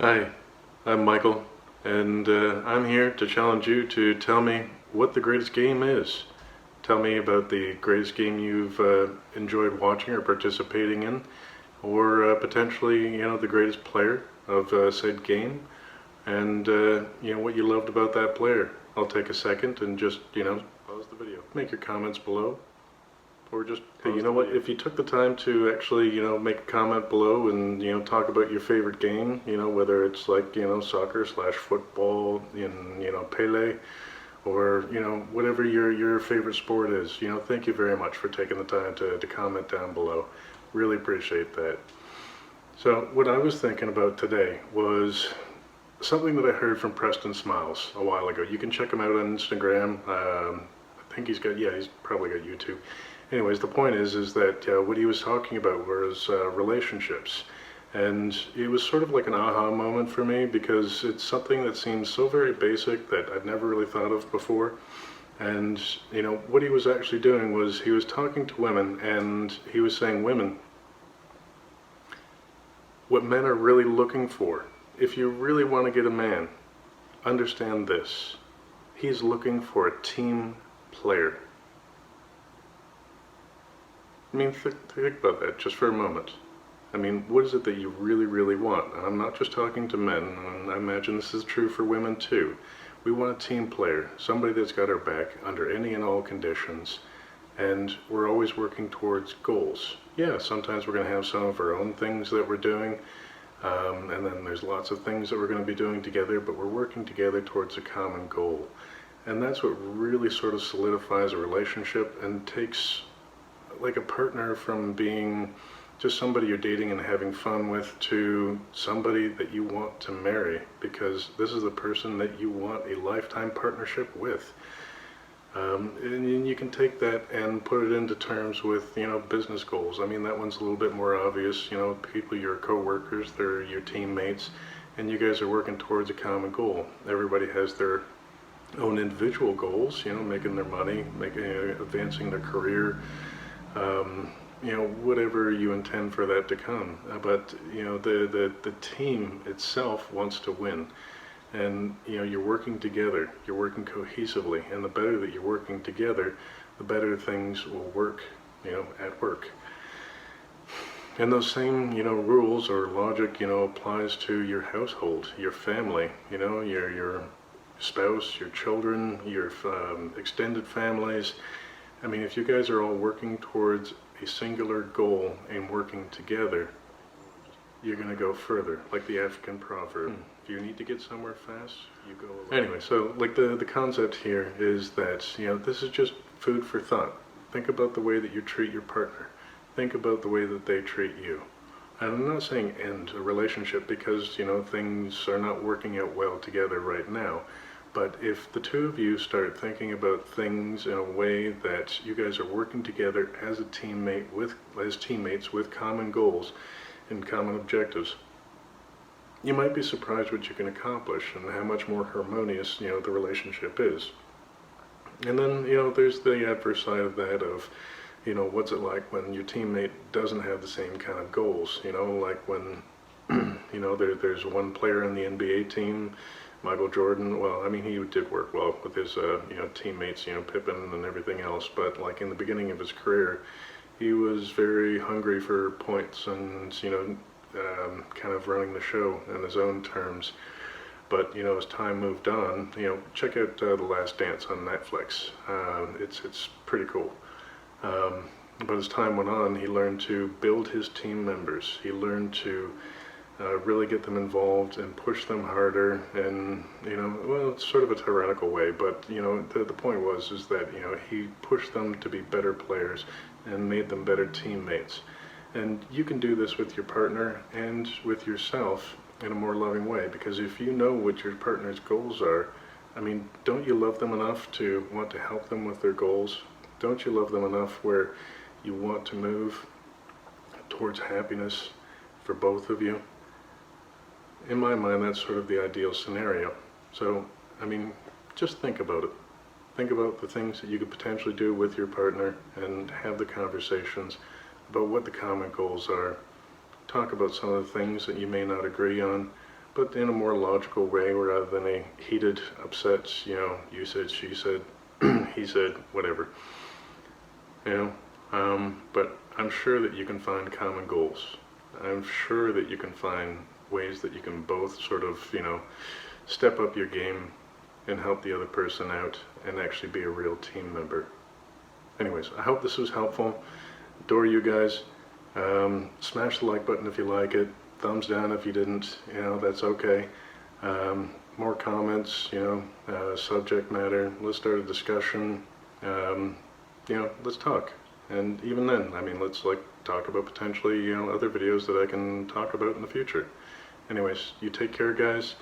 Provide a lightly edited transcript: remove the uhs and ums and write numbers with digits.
Hi, I'm Michael, and I'm here to challenge you to tell me what the greatest game is. Tell me about the greatest game you've enjoyed watching or participating in, or potentially, the greatest player of said game, and what you loved about that player. I'll take a second and just, pause the video. Make your comments below. Or just, hey, you know what, if you took the time to actually, make a comment below and, talk about your favorite game, whether it's like, soccer slash football in, Pele, or, whatever your favorite sport is, thank you very much for taking the time to comment down below. Really appreciate that. So what I was thinking about today was something that I heard from Preston Smiles a while ago. You can check him out on Instagram. I think he's probably got YouTube. Anyways, the point is that what he was talking about was relationships. And it was sort of like an aha moment for me because it's something that seems so very basic that I'd never really thought of before. And, what he was actually doing was he was talking to women and he was saying, women, what men are really looking for, if you really want to get a man, understand this. He's looking for a team player. I mean, think about that just for a moment. I mean, what is it that you really, really want? And I'm not just talking to men, and I imagine this is true for women too. We want a team player, somebody that's got our back under any and all conditions, and we're always working towards goals. Yeah, sometimes we're going to have some of our own things that we're doing, and then there's lots of things that we're going to be doing together, but we're working together towards a common goal. And that's what really sort of solidifies a relationship and takes like a partner from being just somebody you're dating and having fun with to somebody that you want to marry, because this is the person that you want a lifetime partnership with. And you can take that and put it into terms with, business goals. I mean, that one's a little bit more obvious. People, your co-workers, they're your teammates, and you guys are working towards a common goal. Everybody has their own individual goals, making their money, advancing their career, whatever you intend for that to come. But, the team itself wants to win. And, you're working together, you're working cohesively. And the better that you're working together, the better things will work, at work. And those same, rules or logic, applies to your household, your family, your spouse, your children, your extended families. I mean, if you guys are all working towards a singular goal and working together, you're going to go further, like the African proverb. If you need to get somewhere fast, you go alone. Anyway, so like the concept here is that, this is just food for thought. Think about the way that you treat your partner. Think about the way that they treat you. And I'm not saying end a relationship because, things are not working out well together right now. But if the two of you start thinking about things in a way that you guys are working together as teammates with common goals and common objectives, you might be surprised what you can accomplish and how much more harmonious, the relationship is. And then, there's the adverse side of that of, what's it like when your teammate doesn't have the same kind of goals, like when, there's one player on the NBA team, Michael Jordan. Well, I mean, he did work well with his, teammates, Pippen and everything else. But like in the beginning of his career, he was very hungry for points and, kind of running the show in his own terms. But, as time moved on, check out The Last Dance on Netflix. It's pretty cool. But as time went on, he learned to build his team members. He learned to really get them involved and push them harder, and it's sort of a tyrannical way, but the point is that he pushed them to be better players and made them better teammates. And you can do this with your partner and with yourself in a more loving way, because if you know what your partner's goals are, I mean, don't you love them enough to want to help them with their goals? Don't you love them enough where you want to move towards happiness for both of you? In my mind, that's sort of the ideal scenario. So, I mean, just think about it. Think about the things that you could potentially do with your partner and have the conversations about what the common goals are. Talk about some of the things that you may not agree on, but in a more logical way rather than a heated, upset, you know, you said, she said, he said, whatever. You know, but I'm sure that you can find common goals. I'm sure that you can find ways that you can both sort of, you know, step up your game and help the other person out and actually be a real team member. Anyways, I hope this was helpful. Adore you guys. Smash the like button if you like it. Thumbs down if you didn't. You know, that's okay. More comments, you know, subject matter. Let's start a discussion. You know, let's talk. And even then, I mean, let's like talk about potentially, you know, other videos that I can talk about in the future. Anyways, you take care, guys.